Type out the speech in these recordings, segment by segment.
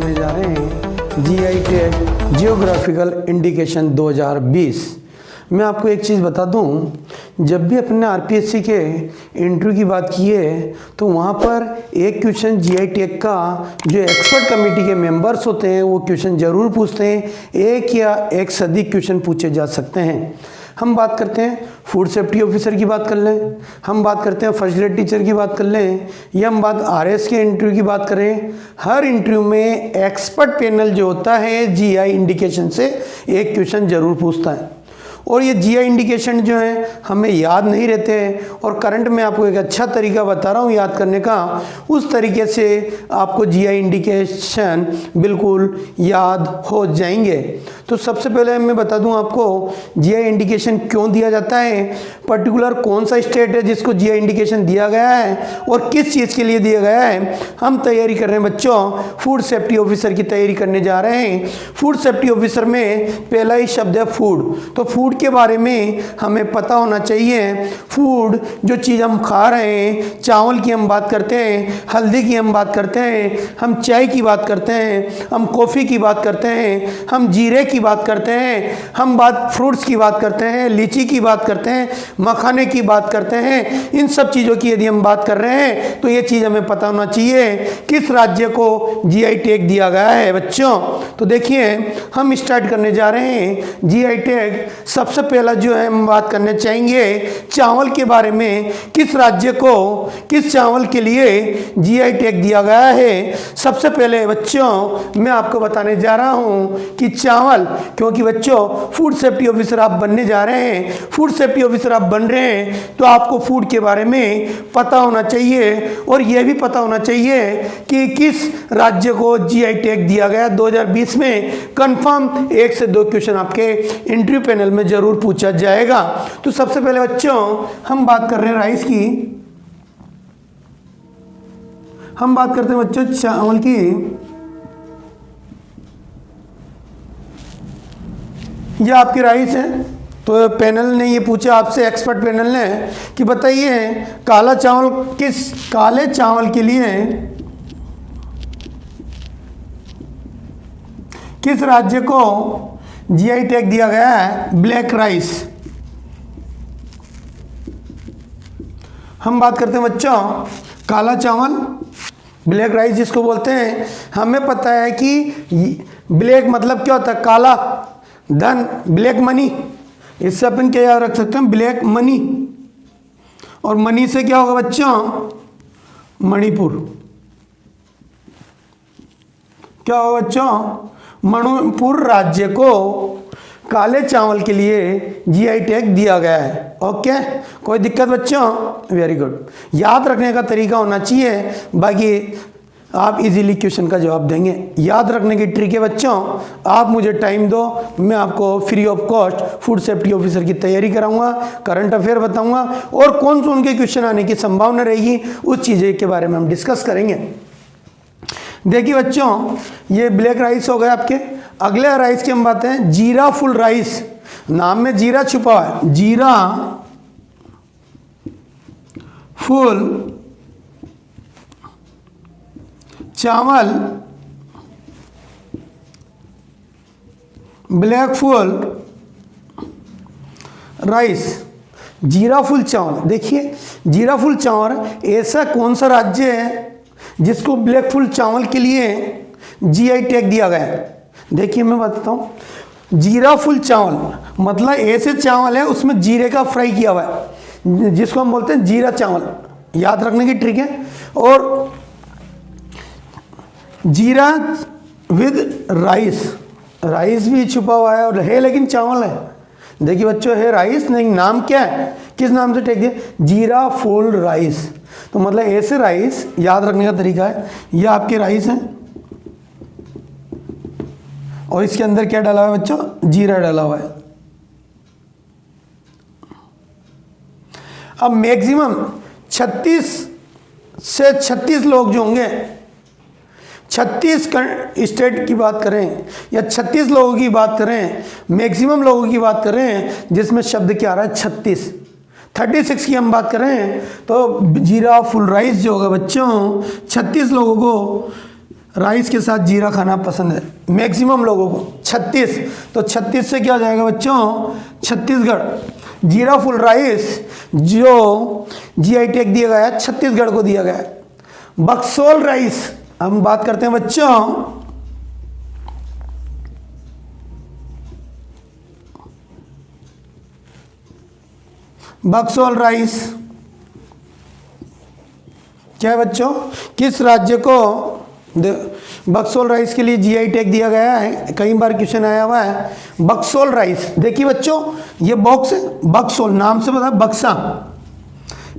जानने जा रहे हैं जीआई टैग जियोग्राफिकल इंडिकेशन 2020। मैं आपको एक चीज़ बता दूं, जब भी अपने आरपीएससी के इंटरव्यू की बात की है तो वहाँ पर एक क्वेश्चन जीआई टैग का जो एक्सपर्ट कमेटी के मेंबर्स होते हैं वो क्वेश्चन ज़रूर पूछते हैं। एक या एक से अधिक क्वेश्चन पूछे जा सकते हैं। हम बात करते हैं फूड सेफ्टी ऑफिसर की बात कर लें, हम बात करते हैं फर्स्ट ग्रेड टीचर की बात कर लें, या हम बात आरएस के इंटरव्यू की बात करें। हर इंटरव्यू में एक्सपर्ट पैनल जो होता है जीआई इंडिकेशन से एक क्वेश्चन जरूर पूछता है। और ये जीआई इंडिकेशन जो है हमें याद नहीं रहते हैं, और करंट में आपको एक अच्छा तरीका बता रहा हूँ याद करने का, उस तरीके से आपको जीआई इंडिकेशन बिल्कुल याद हो जाएंगे। तो सबसे पहले मैं बता दूं आपको जीआई इंडिकेशन क्यों दिया जाता है, पर्टिकुलर कौन सा स्टेट है जिसको जीआई इंडिकेशन दिया गया है और किस चीज़ के लिए दिया गया है। हम तैयारी कर रहे हैं बच्चों, फूड सेफ्टी ऑफिसर की तैयारी करने जा रहे हैं। फूड सेफ्टी ऑफिसर में पहला ही शब्द है फूड। तो फूड के बारे में हमें पता होना चाहिए। फूड जो चीज़ हम खा रहे हैं, चावल की हम बात करते हैं, हल्दी की हम बात करते हैं, हम चाय की बात करते हैं, हम कॉफ़ी की बात करते हैं, हम जीरे की बात करते हैं, हम बात फ्रूट्स की बात करते हैं, लीची की बात करते हैं, मखाने की बात करते हैं। इन सब चीज़ों की यदि हम बात कर रहे हैं तो ये चीज़ हमें पता होना चाहिए किस राज्य को जीआई टैग दिया गया है बच्चों। तो देखिए हम स्टार्ट करने जा रहे हैं जीआई टैग। सबसे पहला जो है हम बात करने चाहेंगे चावल के बारे में, किस राज्य को किस चावल के लिए जीआई टैग दिया गया है। सबसे पहले बच्चों मैं आपको बताने जा रहा हूं कि चावल, क्योंकि बच्चों फूड सेफ्टी ऑफिसर आप बनने जा रहे हैं, फूड सेफ्टी ऑफिसर आप बन रहे हैं तो आपको फूड के बारे में पता होना चाहिए, और यह भी पता होना चाहिए कि किस राज्य को जीआई टैग दिया गया 2020 में। कंफर्म 1 से 2 क्वेश्चन आपके इंटरव्यू पैनल में जरूर पूछा जाएगा। तो सबसे पहले बच्चों हम बात कर रहे हैं राइस की, हम बात करते हैं बच्चों चावल की। ये आपकी राइस है। तो पैनल ने ये पूछा आपसे, एक्सपर्ट पैनल ने, कि बताइए काला चावल काले चावल के लिए किस राज्य को जीआई टैग दिया गया है। Black rice. हम बात करते हैं बच्चों काला चावल, ब्लैक राइस जिसको बोलते हैं। हमें पता है कि ब्लैक मतलब क्या होता है, काला धन, ब्लैक मनी। इससे अपन क्या याद रख सकते हैं, ब्लैक मनी। और मनी से क्या होगा बच्चों, मणिपुर। क्या होगा बच्चों, मणिपुर राज्य को काले चावल के लिए जीआई टैग दिया गया है। ओके, कोई दिक्कत बच्चों, वेरी गुड। याद रखने का तरीका होना चाहिए, बाकी आप इजीली क्वेश्चन का जवाब देंगे। याद रखने की ट्रिक है बच्चों, आप मुझे टाइम दो, मैं आपको free of cost food safety officer की तैयारी कराऊंगा, करंट अफेयर बताऊंगा, और कौन से उनके क्वेश्चन आने की संभावना रहेगी उस चीज़ें के बारे में हम डिस्कस करेंगे। देखिए बच्चों ये ब्लैक राइस हो गया आपके। अगले राइस की हम बात हैं जीरा फुल राइस। नाम में जीरा छुपा हुआ है, जीरा फुल चावल, ब्लैक फुल राइस, जीरा फुल चावल। देखिए जीरा फुल चावल ऐसा कौन सा राज्य है जिसको ब्लैक फुल चावल के लिए जीआई टैग दिया गया है। देखिए मैं बताता हूँ, जीरा फुल चावल मतलब ऐसे चावल है उसमें जीरे का फ्राई किया हुआ है, जिसको हम बोलते हैं जीरा चावल। याद रखने की ट्रिक है। और जीरा विद राइस, राइस भी छुपा हुआ है और है लेकिन चावल है। देखिए बच्चों है राइस, नहीं नाम क्या है, किस नाम से टैग दिया, जीरा फुल राइस। तो मतलब ऐसे राइस, याद रखने का तरीका है, ये आपके राइस हैं और इसके अंदर क्या डाला हुआ है बच्चों, जीरा डाला हुआ है। अब मैक्सिमम 36 से 36 लोग जो होंगे, 36 स्टेट की बात करें या 36 लोगों की बात करें, मैक्सिमम लोगों की बात करें जिसमें शब्द क्या आ रहा है 36, 36 की हम बात करें तो जीरा फुल राइस जो होगा बच्चों 36 लोगों को राइस के साथ जीरा खाना पसंद है मैक्सिमम लोगों को। 36, तो 36 से क्या हो जाएगा बच्चों, छत्तीसगढ़। जीरा फुल राइस जो जीआई टैग दिया गया है छत्तीसगढ़ को दिया गया है। बक्सोल राइस, हम बात करते हैं बच्चों बक्सोल राइस क्या है बच्चों, किस राज्य को बक्सोल राइस के लिए जीआई टैग दिया गया है। कई बार क्वेश्चन आया हुआ है बक्सोल राइस। देखिए बच्चों ये बॉक्स है, बक्सोल नाम से पता बक्सा।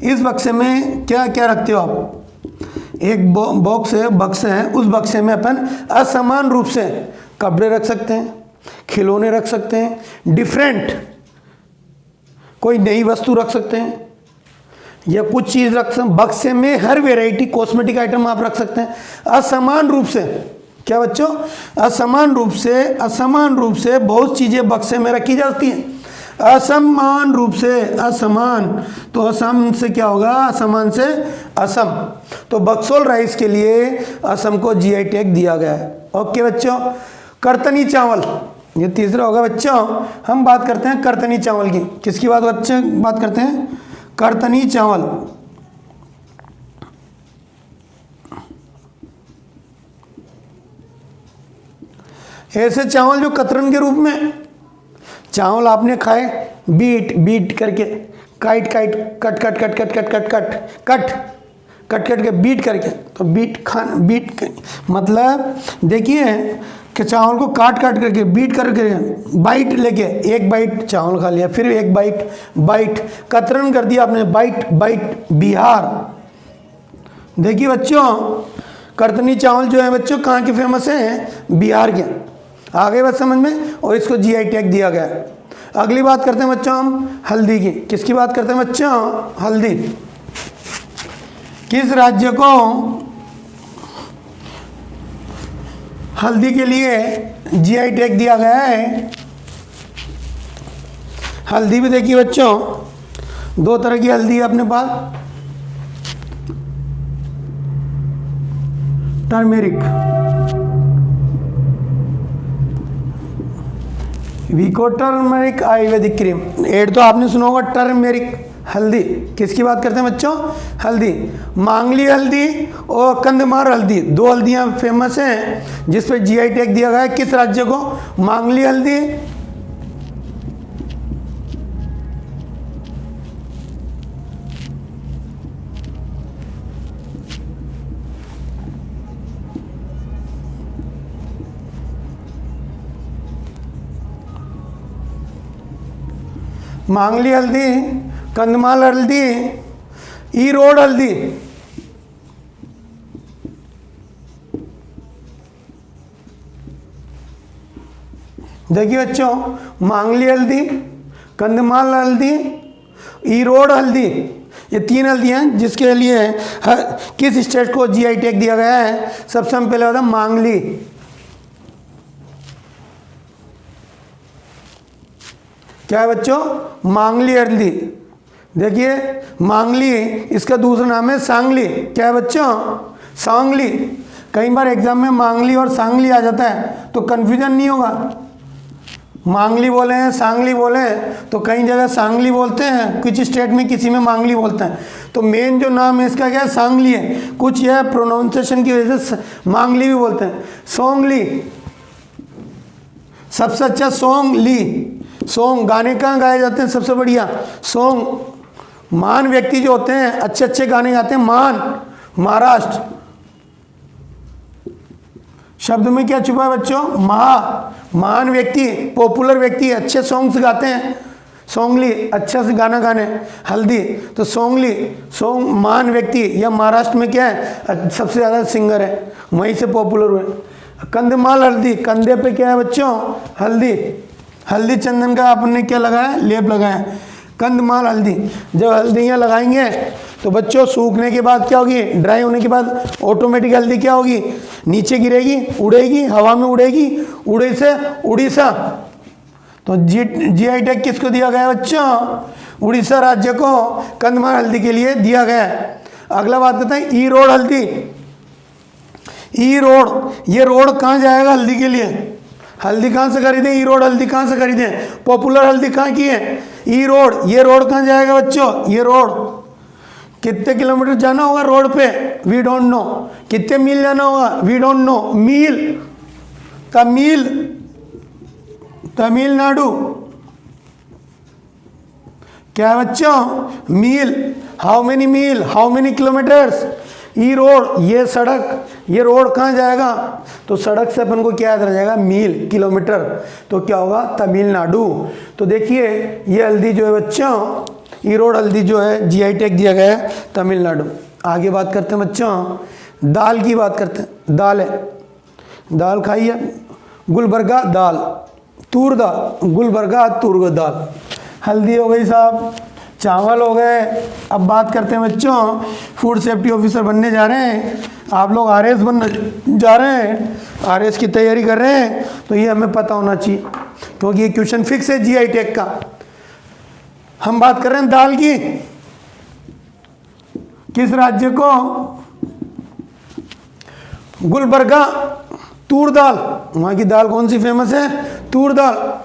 इस बक्से में क्या क्या रखते हो आप, एक बॉक्स है, बक्से है, उस बक्से में अपन असमान रूप से कपड़े रख सकते हैं, खिलौने रख सकते हैं, डिफरेंट कोई नई वस्तु रख सकते हैं या कुछ चीज़ रख सकते हैं। बक्से में हर वेराइटी कॉस्मेटिक आइटम आप रख सकते हैं। असमान रूप से क्या बच्चों, असमान रूप से बहुत चीज़ें बक्से में रखी जाती हैं। असमान रूप से, असमान तो असम से क्या होगा, असमान से असम। तो बक्सोल राइस के लिए असम को जीआई टैग दिया गया है। ओके बच्चों, करतनी चावल ये तीसरा होगा बच्चों। हम बात करते हैं करतनी चावल की। किसकी बात करते हैं, करतनी चावल। ऐसे चावल जो कतरन के रूप में चावल आपने खाए, बीट करके, कट के बीट करके, तो बीट मतलब देखिए कि चावल को काट करके बीट करके बाइट लेके, एक बाइट चावल खा लिया, फिर एक बाइट कतरन कर दिया आपने, बाइट बिहार। देखिए बच्चों करतनी चावल जो है बच्चों कहाँ के फेमस हैं, बिहार के। आगे बात समझ में, और इसको जीआई टैग दिया गया है। अगली बात करते हैं बच्चों हम हल्दी की। किसकी बात करते हैं बच्चों, हल्दी। किस राज्य को हल्दी के लिए जीआई टैग दिया गया है। हल्दी भी देखिए बच्चों दो तरह की हल्दी है अपने पास, टर्मेरिक, वीको टर्मेरिक आयुर्वेदिक क्रीम। एड तो आपने सुना होगा टर्मेरिक हल्दी। किसकी बात करते हैं बच्चों, हल्दी। मांगली हल्दी और कंदमार हल्दी, दो हल्दियां फेमस हैं जिस पर जीआई टैग दिया गया है। किस राज्य को, मांगली हल्दी मांगली हल्दी, कंदमाल हल्दी, ईरोड हल्दी। देखिए बच्चों मांगली हल्दी, कंदमाल हल्दी, ईरोड हल्दी, ये तीन हल्दियाँ हैं जिसके लिए किस स्टेट को जीआई टैग दिया गया है। सबसे पहले होता मांगली। क्या है बच्चों, मांगली हल्दी। देखिए मांगली, इसका दूसरा नाम है सांगली। क्या है बच्चों, सांगली। कई बार एग्जाम में मांगली और सांगली आ जाता है तो कंफ्यूजन नहीं होगा। मांगली बोले हैं, सांगली बोले हैं, तो कई जगह सांगली बोलते हैं, कुछ स्टेट में किसी में मांगली बोलते हैं। तो मेन जो नाम है इसका क्या है, सांगली है। कुछ यह प्रोनाउंसिएशन की वजह से मांगली भी बोलते हैं। सोंगली, सबसे अच्छा सोंगली। सॉन्ग गाने कहाँ गाए जाते हैं, सबसे बढ़िया सॉन्ग। मान व्यक्ति जो होते हैं अच्छे अच्छे गाने गाते हैं, मान, महाराष्ट्र। शब्द में क्या छुपा है बच्चों, महान व्यक्ति, पॉपुलर व्यक्ति, अच्छे सॉन्ग्स गाते हैं। सोंगली, अच्छा से गाना गाने। हल्दी तो सोंगली, सॉन्ग मान व्यक्ति, या महाराष्ट्र में क्या है सबसे ज़्यादा सिंगर है, वहीं से पॉपुलर हुए। कंदमाल हल्दी, कंधे पे क्या है बच्चों, हल्दी। हल्दी चंदन का आपने क्या लगाया, लेप लगाया। कंदमाल हल्दी, जब हल्दियाँ लगाएंगे तो बच्चों सूखने के बाद क्या होगी, ड्राई होने के बाद ऑटोमेटिक हल्दी क्या होगी, नीचे गिरेगी, उड़ेगी, हवा में उड़ेगी, उड़े से उड़ीसा। तो जीआई टैग किसको दिया गया है बच्चों, उड़ीसा राज्य को कंदमाल हल्दी के लिए दिया गया है। अगला बात करते हैं ईरोड हल्दी। ई रोड, ये रोड कहाँ जाएगा हल्दी के लिए? हल्दी कहाँ से खरीदें? ई रोड हल्दी कहाँ से खरीदें? पॉपुलर हल्दी कहाँ की है? ई रोड। ये रोड कहाँ जाएगा बच्चों? ये रोड। कितने किलोमीटर जाना होगा रोड पे? We don't know. कितने मील जाना होगा? We don't know. Mile, Tamil, Tamil Nadu, क्या है बच्चों? Mile. How many mile, how many kilometres? ई रोड, ये सड़क, ये रोड कहाँ जाएगा? तो सड़क से अपन को क्या याद रह जाएगा? मील, किलोमीटर। तो क्या होगा? तमिलनाडु। तो देखिए ये हल्दी जो है बच्चों, ई रोड हल्दी जो है जीआई टैग दिया गया है तमिलनाडु। आगे बात करते हैं बच्चों, दाल की बात करते हैं। दाल है, दाल खाई है, गुलबर्गा दाल, तूर दाल, गुलबर्गा तूर दाल। हल्दी हो गई साहब, चावल हो गए। अब बात करते हैं बच्चों, फूड सेफ्टी ऑफिसर बनने जा रहे हैं आप लोग, आरएस बनने जा रहे हैं, आरएस की तैयारी कर रहे हैं, तो ये हमें पता होना चाहिए क्योंकि ये क्वेश्चन फिक्स है जीआई टैग का। हम बात कर रहे हैं दाल की, किस राज्य को? गुलबर्गा तूर दाल, वहां की दाल कौन सी फेमस है? तूर दाल।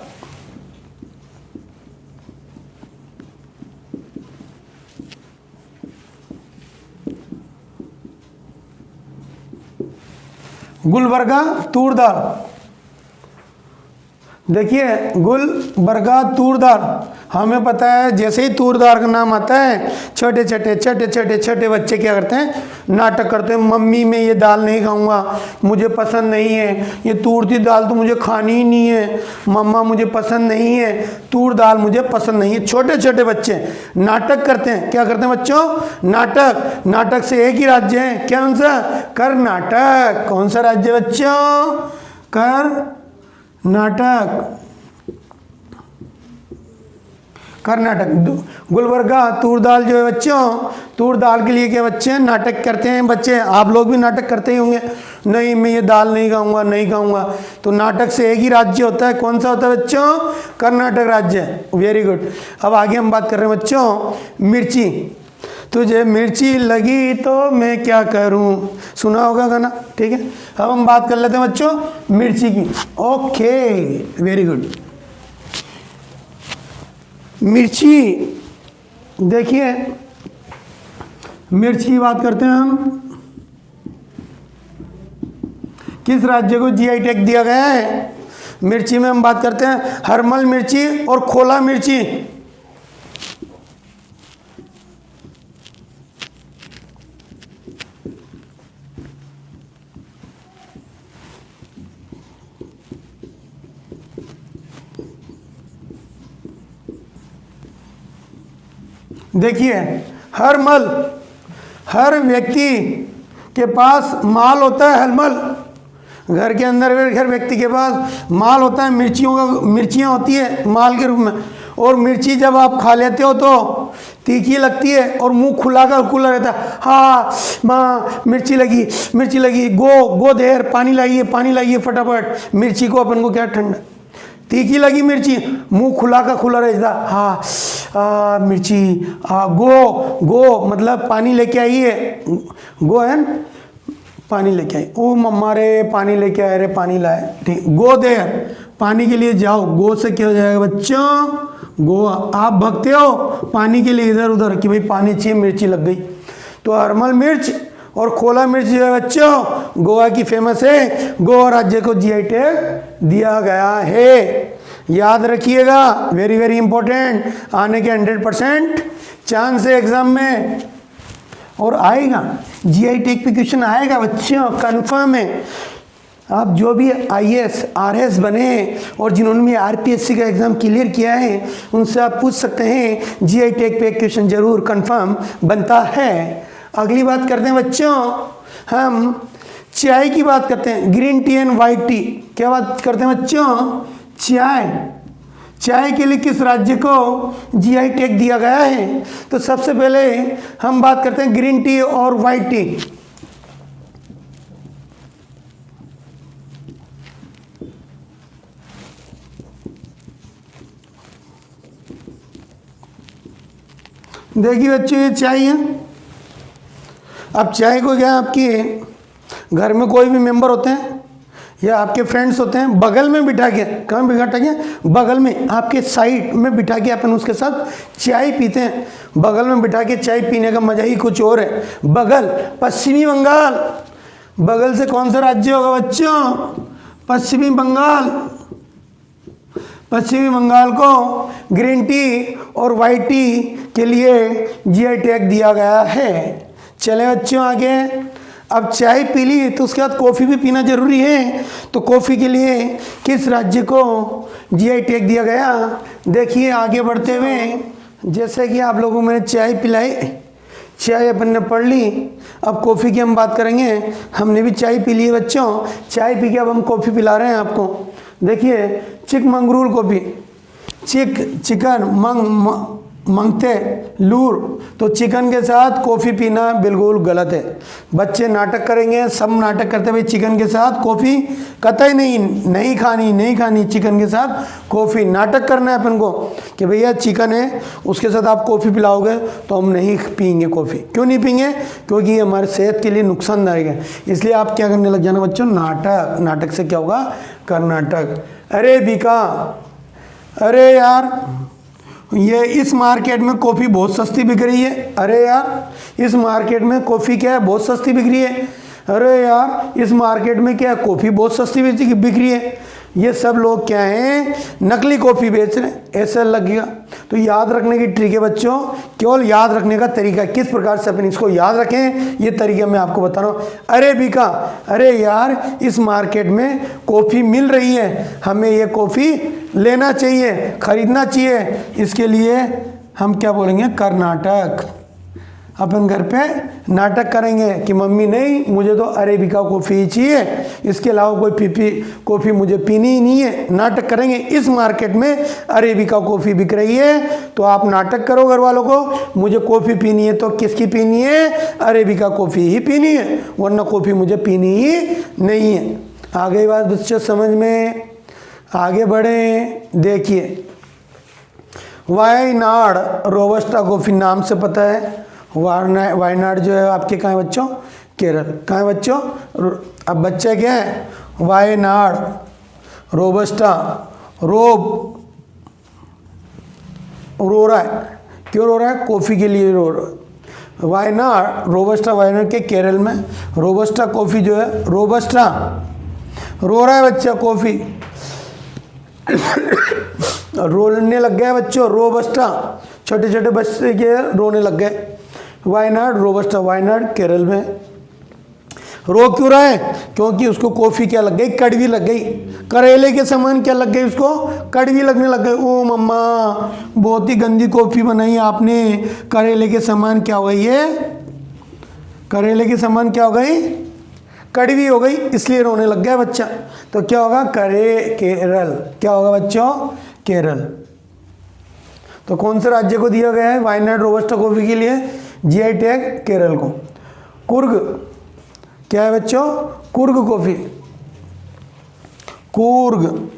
गुलबर्गा तूर दाल। देखिए गुलबर्गा तूर दाल, हमें पता है जैसे ही तूर दाल का नाम आता है छोटे छोटे बच्चे क्या करते हैं? नाटक करते हैं, मम्मी मैं ये दाल नहीं खाऊंगा, मुझे पसंद नहीं है, ये तूर की दाल तो मुझे खानी ही नहीं है, मम्मा मुझे पसंद नहीं है, तूर दाल मुझे पसंद नहीं है। छोटे छोटे बच्चे नाटक करते हैं। क्या करते हैं बच्चों? नाटक। नाटक से एक ही राज्य है, क्या सा? कर्नाटक। कौन सा राज्य बच्चों? कर्नाटक, कर्नाटक। गुलबर्गा तूर दाल जो है बच्चों, तूर दाल के लिए क्या बच्चे नाटक करते हैं? बच्चे आप लोग भी नाटक करते ही होंगे, नहीं मैं ये दाल नहीं खाऊंगा, नहीं खाऊंगा। तो नाटक से एक ही राज्य होता है, कौन सा होता है बच्चों? कर्नाटक राज्य। Very good. अब आगे हम बात कर रहे हैं बच्चों, मिर्ची। तुझे मिर्ची लगी तो मैं क्या करूं, सुना होगा गाना, ठीक है। अब हम बात कर लेते हैं बच्चों मिर्ची की। Okay, very good. मिर्ची, देखिए मिर्च की बात करते हैं हम, किस राज्य को जीआई टैग दिया गया है? मिर्ची में हम बात करते हैं हरमल मिर्ची और खोला मिर्ची। देखिए हरमल, हर व्यक्ति के पास माल होता है हरमल। घर के अंदर हर व्यक्ति के पास माल होता है, मिर्चियाँ होती है माल के रूप में। और मिर्ची जब आप खा लेते हो तो तीखी लगती है और मुंह खुला रहता है। हाँ माँ मिर्ची लगी, मिर्ची लगी, गो देर, पानी लाइए फटाफट। मिर्ची को अपन को क्या ठंडा, तीखी लगी मिर्ची, मुंह खुला रहता। हाँ मिर्ची, गो मतलब पानी लेके आइए, गो है पानी लेके आई। ओ मम्मा रे पानी लेके आए रे, पानी लाए, ठीक। गो देर, पानी के लिए जाओ। गो से क्या हो जाएगा बच्चों? गो। आप भगते हो पानी के लिए इधर उधर कि भाई पानी चाहिए, मिर्ची लग गई। तो हरमल मिर्च और खोला मिर्च जो है बच्चों गोवा की फेमस है, गोवा राज्य को जीआई टैग दिया गया है। याद रखिएगा, वेरी वेरी इंपॉर्टेंट, आने के 100% चांस है एग्जाम में और आएगा। जीआई टैग पे क्वेश्चन आएगा बच्चों, कंफर्म है। आप जो भी आईएएस आरएस बने और जिन्होंने भी आरपीएससी का एग्ज़ाम क्लियर किया है उनसे आप पूछ सकते हैं, जीआई टैग पे क्वेश्चन जरूर कंफर्म बनता है। अगली बात करते हैं बच्चों, हम चाय की बात करते हैं, green tea and white T. क्या बात करते हैं बच्चों? चाय के लिए किस राज्य को जीआई टैग दिया गया है? तो सबसे पहले हम बात करते हैं ग्रीन टी और वाइट टी। देखिए बच्चों ये चाय है। अब चाय को क्या आपकी घर में कोई भी मेंबर होते हैं या आपके फ्रेंड्स होते हैं, बगल में बिठा के, कहाँ बिठा के, बगल में आपके साइड में बिठा के अपन उसके साथ चाय पीते हैं। बगल में बिठा के चाय पीने का मजा ही कुछ और है। बगल, पश्चिमी बंगाल, बगल से कौन सा राज्य होगा बच्चों? पश्चिमी बंगाल। पश्चिमी बंगाल को ग्रीन टी और वाइट टी के लिए जीआई टैग दिया गया है। चले बच्चों आगे। अब चाय पी ली तो उसके बाद कॉफ़ी भी पीना जरूरी है, तो कॉफ़ी के लिए किस राज्य को जीआई टैग दिया गया? देखिए आगे बढ़ते हुए, जैसे कि आप लोगों को मैंने चाय पिलाई, चाय अपन ने पढ़ ली, अब कॉफ़ी की हम बात करेंगे। हमने भी चाय पी ली है बच्चों, चाय पी के अब हम कॉफ़ी पिला रहे हैं आपको। देखिए चिकमंगलूर कॉफ़ी, चिकन मंगते लूर, तो चिकन के साथ कॉफ़ी पीना बिल्कुल गलत है। बच्चे नाटक करेंगे, सब नाटक करते भाई चिकन के साथ कॉफ़ी कतई नहीं खानी चिकन के साथ कॉफ़ी। नाटक करना है अपन को कि भैया चिकन है उसके साथ आप कॉफ़ी पिलाओगे तो हम नहीं पीएंगे कॉफ़ी। क्यों नहीं पीएंगे? क्योंकि ये हमारे सेहत के लिए नुकसानदायक है। इसलिए आप क्या करने लग जाना बच्चों? नाटक। नाटक से क्या होगा? कर्नाटक। अरे बीका, अरे यार ये इस मार्केट में कॉफ़ी बहुत सस्ती बिक रही है। अरे यार इस मार्केट में कॉफ़ी क्या है? बहुत सस्ती बिक रही है। अरे यार इस मार्केट में क्या है? कॉफ़ी बहुत सस्ती बिक रही है। ये सब लोग क्या हैं? नकली कॉफ़ी बेच रहे हैं, ऐसा लगेगा। तो याद रखने की ट्रिक है बच्चों, केवल याद रखने का तरीका, किस प्रकार से अपन इसको याद रखें ये तरीका मैं आपको बता रहा हूँ। अरे बीका, अरे यार इस मार्केट में कॉफ़ी मिल रही है, हमें ये कॉफ़ी लेना चाहिए, खरीदना चाहिए। इसके लिए हम क्या बोलेंगे? कर्नाटक। अपन घर पे नाटक करेंगे कि मम्मी नहीं मुझे तो अरेबिका कॉफ़ी चाहिए, इसके अलावा कोई कॉफ़ी मुझे पीनी ही नहीं है। नाटक करेंगे इस मार्केट में अरेबिका कॉफ़ी बिक रही है, तो आप नाटक करो घर वालों को, मुझे कॉफ़ी पीनी है तो किसकी पीनी है? अरेबिका कॉफ़ी ही पीनी है, वरना कॉफ़ी मुझे पीनी ही नहीं है। आ गई बात बच्चों समझ में? आगे बढ़े। देखिए वायनाड रोबस्टा कॉफ़ी नाम से पता है। वायनाड जो है आपके कहाँ है बच्चों? केरल। कहाँ है बच्चों? अब बच्चे क्या है? वायनाड रोबस्टा, रो रहा है। क्यों रो रहा है? कॉफ़ी के लिए रो रहा है। वायनाड रोबस्टा, वायनाड के केरल में रोबस्टा कॉफ़ी जो है, रोबस्टा रो रहा है बच्चा, कॉफ़ी रोने लग गया बच्चों। रोबस्टा, छोटे छोटे बच्चे के रोने लग गए। वायनाड रोबस्टा, वायनाड केरल में। रो क्यों रहा है? क्योंकि उसको कॉफ़ी क्या लग गई? कड़वी लग गई। करेले के समान क्या लग गई उसको? कड़वी लगने लग गई। ओ मम्मा बहुत ही गंदी कॉफ़ी बनाई आपने, करेले के समान क्या हो गई है? करेले के समान क्या हो गई? कड़वी हो गई, इसलिए रोने लग गया बच्चा। तो क्या होगा? केरल। क्या होगा बच्चों? केरल। तो कौन से राज्य को दिया गया है वायनाड रोबस्टा कॉफ़ी के लिए जीआई टैग? केरल को। कुर्ग क्या है बच्चों? कुर्ग कॉफ़ी, कुर्ग।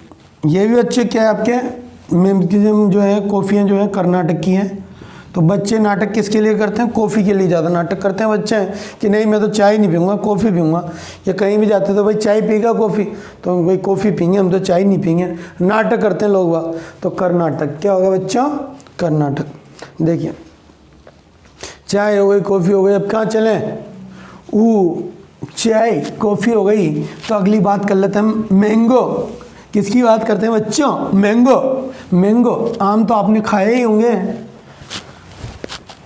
ये भी बच्चे क्या है आपके मैक्सिमम जो है कॉफ़ियाँ जो है कर्नाटक की हैं। तो बच्चे नाटक किसके लिए करते हैं? कॉफ़ी के लिए ज़्यादा नाटक करते हैं बच्चे कि नहीं मैं तो चाय नहीं पीऊँगा, कॉफ़ी पीऊँगा। या कहीं भी जाते तो भाई चाय पीएगा कॉफ़ी, तो भाई कॉफ़ी पीएंगे हम तो चाय नहीं पीएंगे। नाटक करते हैं लोग वहाँ। तो कर्नाटक क्या होगा बच्चों? कर्नाटक। देखिए चाय हो गई, कॉफ़ी हो गई, अब कहाँ चलें? चाय कॉफ़ी हो गई, तो अगली बात कर लेते हैं मैंगो। किसकी बात करते हैं बच्चों? मैंगो। मैंगो आम तो आपने खाए ही होंगे,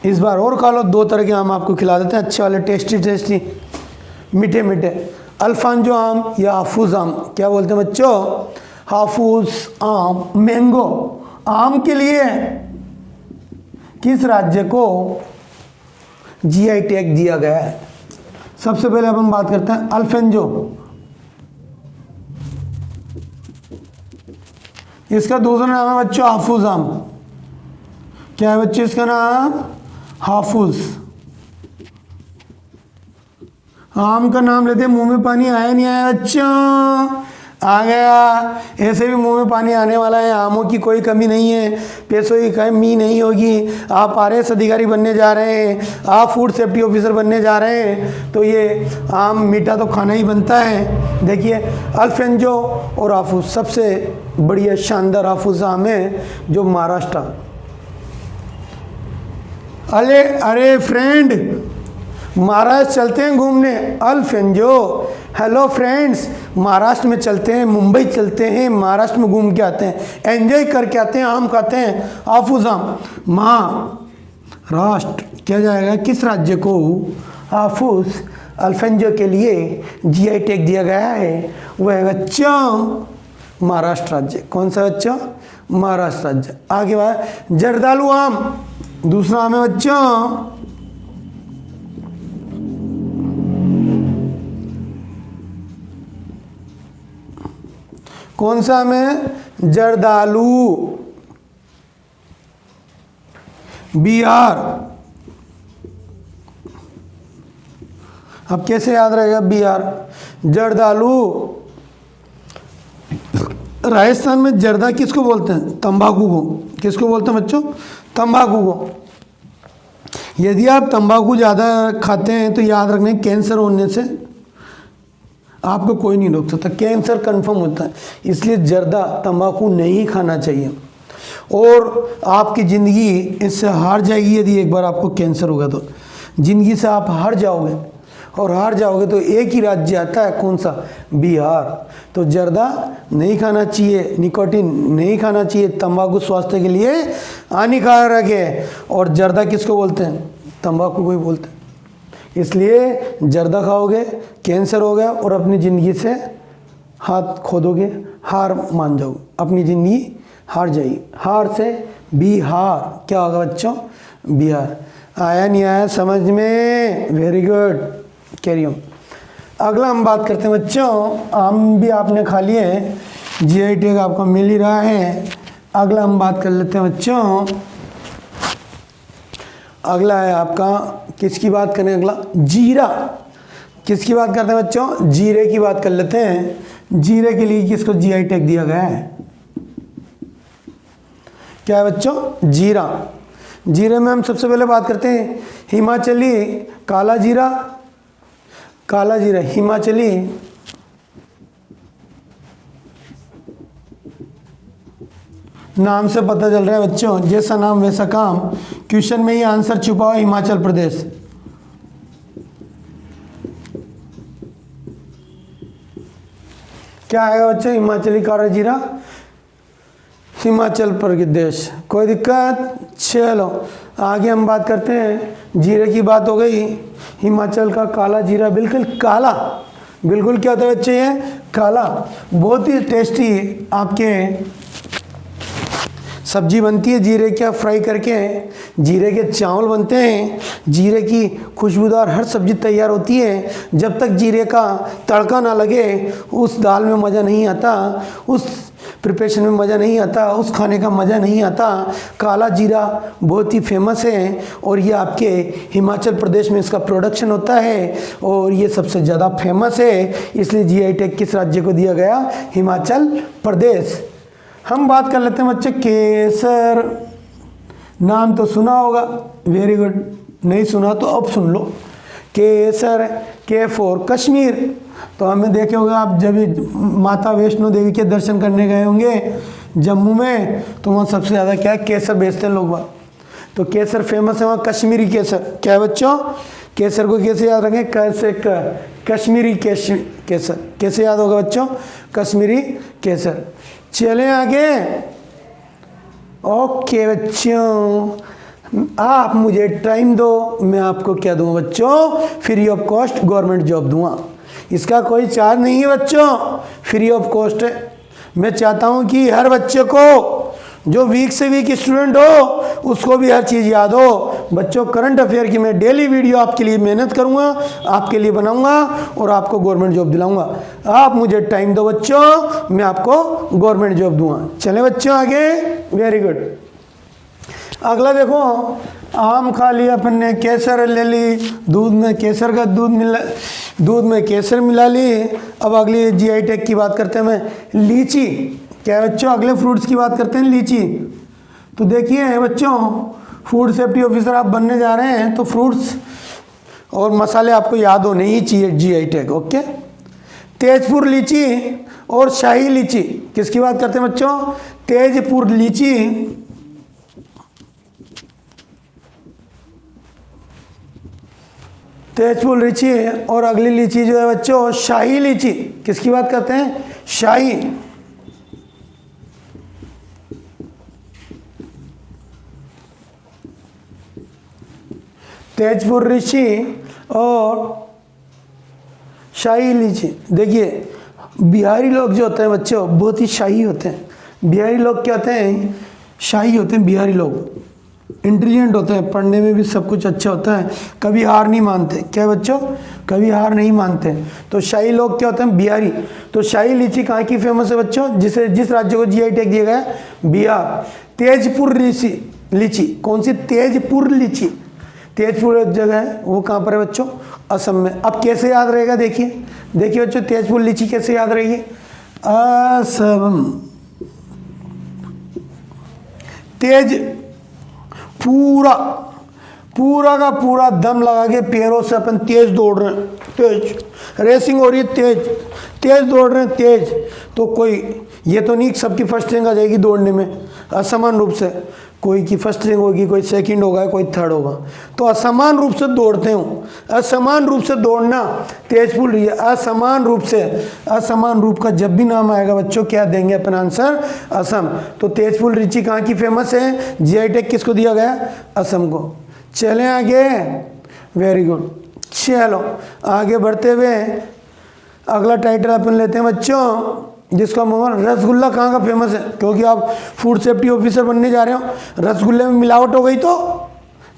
इस बार और खा लो। दो तरह के आम आपको खिला देते हैं, अच्छे वाले, टेस्टी मीठे मीठे। अल्फांजो आम या हाफूज आम। क्या बोलते हैं बच्चों? हाफूज आम। मैंगो आम के लिए किस राज्य को जीआई टैग दिया गया है? सबसे पहले अपन बात करते हैं अल्फेंजो। इसका दूसरा नाम है बच्चों हाफूज आम। क्या है बच्चों इसका नाम? हाफूज। आम का नाम लेते मुंह में पानी आया नहीं आया बच्चों? आ गया। ऐसे भी मुंह में पानी आने वाला है। आमों की कोई कमी नहीं है, पैसों की कमी नहीं होगी। आप आरएएस अधिकारी बनने जा रहे हैं, आप फूड सेफ्टी ऑफिसर बनने जा रहे हैं, तो ये आम मीठा तो खाना ही बनता है। देखिए अल्फेंजो और हाफूस सबसे बढ़िया शानदार हाफूस आम है जो महाराष्ट्र। अरे फ्रेंड, महाराष्ट्र चलते हैं घूमने। अल्फेंजो, हेलो फ्रेंड्स, महाराष्ट्र में चलते हैं, मुंबई चलते हैं, महाराष्ट्र में घूम के आते हैं, एंजॉय करके आते हैं, आम खाते हैं। हाफूस आम महाराष्ट्र क्या जाएगा, किस राज्य को हाफूस अल्फेंजो के लिए जीआई टैग दिया गया है? वह है बच्चों महाराष्ट्र राज्य। कौन सा बच्चों? महाराष्ट्र राज्य। आगे बात जर्दालू आम, दूसरा आम है बच्चों कौन सा आम है? जर्दालू, बिहार। अब कैसे याद रहेगा बिहार? जर्दालू। राजस्थान में जर्दा किसको बोलते हैं? तंबाकू को। किसको बोलते हैं बच्चों? तंबाकू को। यदि आप तंबाकू ज़्यादा खाते हैं तो याद रखना कैंसर होने से आपको कोई नहीं रोक सकता, कैंसर कंफर्म होता है। इसलिए जर्दा तंबाकू नहीं खाना चाहिए और आपकी ज़िंदगी इससे हार जाएगी। यदि एक बार आपको कैंसर होगा तो ज़िंदगी से आप हार जाओगे, और हार जाओगे तो एक ही राज्य आता है, कौन सा? बिहार। तो जर्दा नहीं खाना चाहिए, निकोटीन नहीं खाना चाहिए, तंबाकू स्वास्थ्य के लिए हानिकारक है। और जर्दा किसको बोलते हैं? तंबाकू को ही बोलते हैं। इसलिए जर्दा खाओगे कैंसर हो गया और अपनी ज़िंदगी से हाथ खो दोगे, हार मान जाओगे, अपनी ज़िंदगी हार जाएगी। हार से बिहार क्या होगा बच्चों? बिहार। आया नहीं आया समझ में? Very good, carry on. अगला हम बात करते हैं बच्चों, आम भी आपने खा लिए, जीआई टैग आपको मिल ही रहा है। अगला हम बात कर लेते हैं बच्चों, अगला है आपका, किसकी बात करें? अगला जीरा। किसकी बात करते हैं बच्चों? जीरे की बात कर लेते हैं। जीरे के लिए किसको जीआई टैग दिया गया है? क्या है बच्चों? जीरा। जीरे में हम सबसे पहले बात करते हैं हिमाचली काला जीरा। काला जीरा हिमाचली नाम से पता चल रहा है बच्चों, जैसा नाम वैसा काम। क्वेश्चन में ही आंसर छुपा हुआ, हिमाचल प्रदेश। क्या आएगा बच्चों? हिमाचली काला जीरा, हिमाचल प्रदेश। कोई दिक्कत? चलो आगे हम बात करते हैं। जीरे की बात हो गई, हिमाचल का काला जीरा, बिल्कुल काला। बिल्कुल क्या होता है बच्चे? ये काला। बहुत ही टेस्टी आपके सब्जी बनती है जीरे क्या फ्राई करके, जीरे के चावल बनते हैं, जीरे की खुशबूदार हर सब्जी तैयार होती है। जब तक जीरे का तड़का ना लगे उस दाल में मज़ा नहीं आता, उस प्रिपरेशन में मज़ा नहीं आता, उस खाने का मज़ा नहीं आता। काला जीरा बहुत ही फेमस है और ये आपके हिमाचल प्रदेश में इसका प्रोडक्शन होता है और ये सबसे ज़्यादा फेमस है। इसलिए जीआई टैग किस राज्य को दिया गया? हिमाचल प्रदेश। हम बात कर लेते हैं बच्चे केसर। नाम तो सुना होगा, वेरी गुड। नहीं सुना तो अब सुन लो। केसर, के फॉर कश्मीर। तो हमें देखे होंगे आप जब माता वैष्णो देवी के दर्शन करने गए होंगे जम्मू में, तो वहाँ सबसे ज़्यादा क्या है? केसर बेचते हैं लोग वहाँ। तो केसर फेमस है वहाँ, कश्मीरी केसर। क्या है बच्चों? केसर को कैसे याद रखें? कैसे कश्मीरी केसर। कैसे याद होगा बच्चों? कश्मीरी केसर। चलें आगे। ओके बच्चों, आप मुझे टाइम दो, मैं आपको क्या दूंगा बच्चों? Free of cost government job दूंगा। इसका कोई चार्ज नहीं है बच्चों, फ्री ऑफ कॉस्ट है। मैं चाहता हूं कि हर बच्चे को, जो वीक से वीक स्टूडेंट हो, उसको भी हर चीज़ याद हो। बच्चों करंट अफेयर की मैं डेली वीडियो आपके लिए मेहनत करूंगा, आपके लिए बनाऊंगा और आपको गवर्नमेंट जॉब दिलाऊंगा। आप मुझे टाइम दो बच्चों, मैं आपको गवर्नमेंट जॉब दूंगा। चलें बच्चों आगे, वेरी गुड। अगला देखो, आम खा लिया अपन ने, केसर ले ली, दूध में केसर का दूध में केसर मिला ली। अब अगली जीआई टैग की बात करते हैं मैं, लीची। क्या है बच्चों, अगले फ्रूट्स की बात करते हैं, लीची। तो देखिए बच्चों, फूड सेफ्टी ऑफिसर आप बनने जा रहे हैं तो फ्रूट्स और मसाले आपको याद होने ही चाहिए, जीआई टैग। ओके, तेजपुर लीची और शाही लीची, किसकी बात करते हैं बच्चों, तेजपुर लीची तेजपुर लीची और अगली लीची जो है बच्चों शाही लीची, किसकी बात करते हैं, शाही। तेजपुर लीची और शाही लीची। देखिए बिहारी लोग जो होते हैं बच्चों बहुत ही शाही होते हैं। बिहारी लोग क्या होते हैं, शाही होते हैं। बिहारी लोग इंटेलिजेंट होते हैं, पढ़ने में भी सब कुछ अच्छा होता है, कभी हार नहीं मानते। क्या बच्चों, कभी हार नहीं मानते। तो शाही लोग क्या होते हैं, बिहारी। तो शाही लीची कहाँ की फेमस है बच्चों, जिस राज्य को जीआई टैग दिया गया है, बिहार। तेजपुर लीची कौन सी, तेजपुर लीची, तेजपुर एक जगह है, वो कहाँ पर है बच्चों, असम में। अब कैसे याद रहेगा, देखिए बच्चों, तेजपुर लीची कैसे याद रहेगी, असम। तेज पूरा का पूरा दम लगा के पैरों से अपन तेज दौड़ रहे हैं, तेज रेसिंग हो रही है, तेज दौड़ रहे हैं, तेज। तो कोई ये तो नहीं सबकी फर्स्ट रैंक आ जाएगी दौड़ने में, असमान रूप से। कोई की फर्स्ट रैंक होगी, कोई सेकंड होगा, कोई थर्ड होगा। तो असमान रूप से दौड़ते हूँ, असमान रूप से दौड़ना, तेजपुर असमान रूप से। असमान रूप का जब भी नाम आएगा बच्चों क्या देंगे अपन आंसर, असम। तो तेजपुर लीची कहाँ की फेमस है, जीआई टैग किसको दिया गया, असम को। चलें आगे, वेरी गुड। चलो आगे बढ़ते हुए अगला टाइटल अपन लेते हैं बच्चों, जिसका मतलब रसगुल्ला कहाँ का फेमस है। क्योंकि आप फूड सेफ्टी ऑफिसर बनने जा रहे हो, रसगुल्ले में मिलावट हो गई तो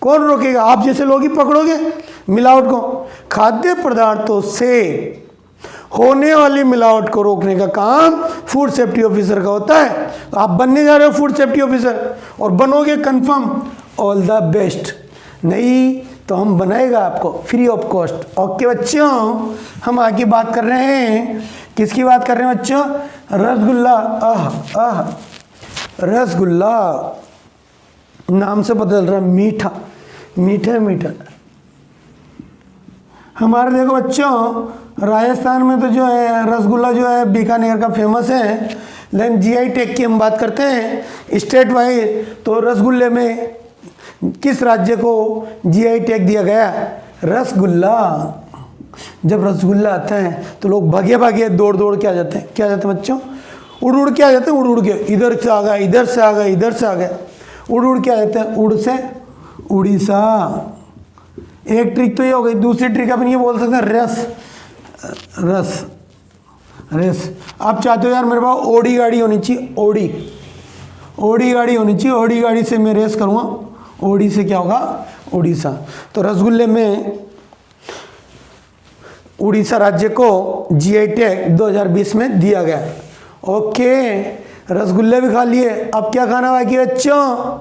कौन रोकेगा, आप जैसे लोग ही पकड़ोगे मिलावट को। खाद्य पदार्थों से होने वाली मिलावट को रोकने का काम फूड सेफ्टी ऑफिसर का होता है। तो आप बनने जा रहे हो फूड सेफ्टी ऑफिसर और बनोगे कंफर्म, ऑल द बेस्ट। नहीं तो हम बनाएगा आपको फ्री ऑफ कॉस्ट। ओके बच्चों, हम आगे बात कर रहे हैं, किसकी बात कर रहे हैं बच्चों, रसगुल्ला। रसगुल्ला नाम से पता चल रहा है मीठा, मीठा। हमारे देखो बच्चों राजस्थान में तो जो है रसगुल्ला जो है बीकानेर का फेमस है। लेकिन जीआई टैग की हम बात करते हैं स्टेट वाइज, तो रसगुल्ले में किस राज्य को जीआई टैग दिया गया, रसगुल्ला। जब रसगुल्ला आता है तो लोग भागे दौड़ के आ जाते हैं। क्या जाते हैं बच्चों, उड़ के आ जाते हैं, उड़ के इधर से आ गए, इधर से आ गए, इधर से आ गए, उड़ के आ जाते हैं। उड़ से उड़ीसा, एक ट्रिक तो ये हो गई। दूसरी ट्रिक अपन ये बोल सकते हैं रेस। आप चाहते हो यार मेरे पास ओडी गाड़ी होनी चाहिए, ओडी गाड़ी होनी चाहिए, ओडी गाड़ी से मैं रेस करूँगा। ओडी से क्या होगा, उड़ीसा। तो रसगुल्ले में उड़ीसा राज्य को जीआई टैग 2020 में दिया गया। ओके, रसगुल्ले भी खा लिए, अब क्या खाना बाकी है बच्चों,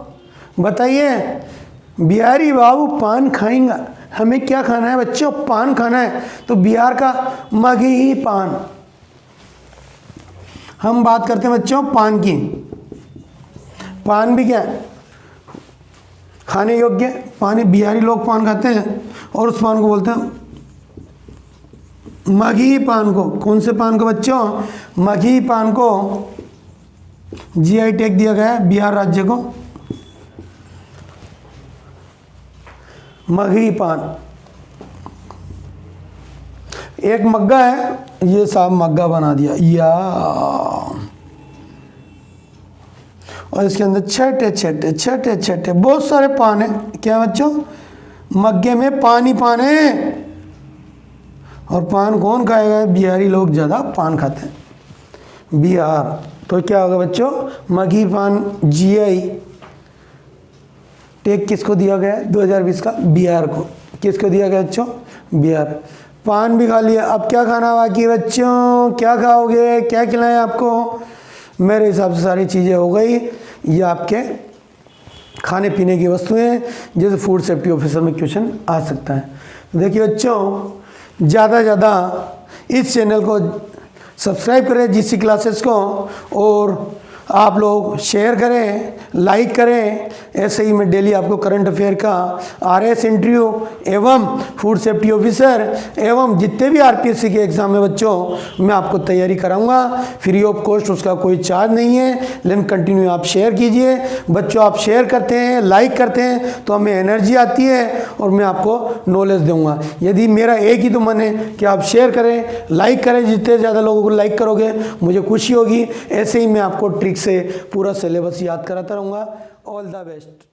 बताइए। बिहारी बाबू पान खाएंगा, हमें क्या खाना है बच्चों, पान खाना है। तो बिहार का मगही पान। हम बात करते हैं बच्चों पान की। पान भी क्या है, खाने योग्य पानी। बिहारी लोग पान खाते हैं और उस पान को बोलते हैं मगही पान को। कौन से पान को बच्चों, मगही पान को जीआई टैग दिया गया है बिहार राज्य को, मगही पान। एक मग्गा है, ये साहब मग्गा बना दिया या, और इसके अंदर छठे बहुत सारे पान है। क्या बच्चों, मग्गे में पान है। और पान कौन खाएगा, बिहारी लोग ज़्यादा पान खाते हैं, बिहार। तो क्या होगा बच्चों, मगही पान जीआई टैग किसको दिया गया है 2020 का, बिहार को। किसको दिया गया बच्चों, बिहार। पान भी खा लिया, अब क्या खाना बाकी है बच्चों, क्या खाओगे, क्या खिलाएं आपको। मेरे हिसाब से सारी चीज़ें हो गई। ये आपके खाने पीने की वस्तुएं, जैसे फूड सेफ्टी ऑफिसर में क्वेश्चन आ सकता है। तो देखिए बच्चों, ज़्यादा से ज़्यादा इस चैनल को सब्सक्राइब करें जीसी क्लासेस को, और आप लोग शेयर करें, लाइक करें। ऐसे ही मैं डेली आपको करंट अफेयर का, आरएस इंटरव्यू एवं फूड सेफ्टी ऑफिसर एवं जितने भी आरपीएससी के एग्ज़ाम है बच्चों, मैं आपको तैयारी कराऊंगा फ्री ऑफ कॉस्ट, उसका कोई चार्ज नहीं है। लेकिन कंटिन्यू आप शेयर कीजिए बच्चों, आप शेयर करते हैं, लाइक करते हैं तो हमें एनर्जी आती है और मैं आपको नॉलेज दूंगा। यदि मेरा एक ही तो मन है कि आप शेयर करें, लाइक करें, जितने ज़्यादा लोगों को लाइक करोगे मुझे खुशी होगी। ऐसे ही मैं आपको ट्रिक से पूरा सिलेबस याद कराता रहूँगा। All the best.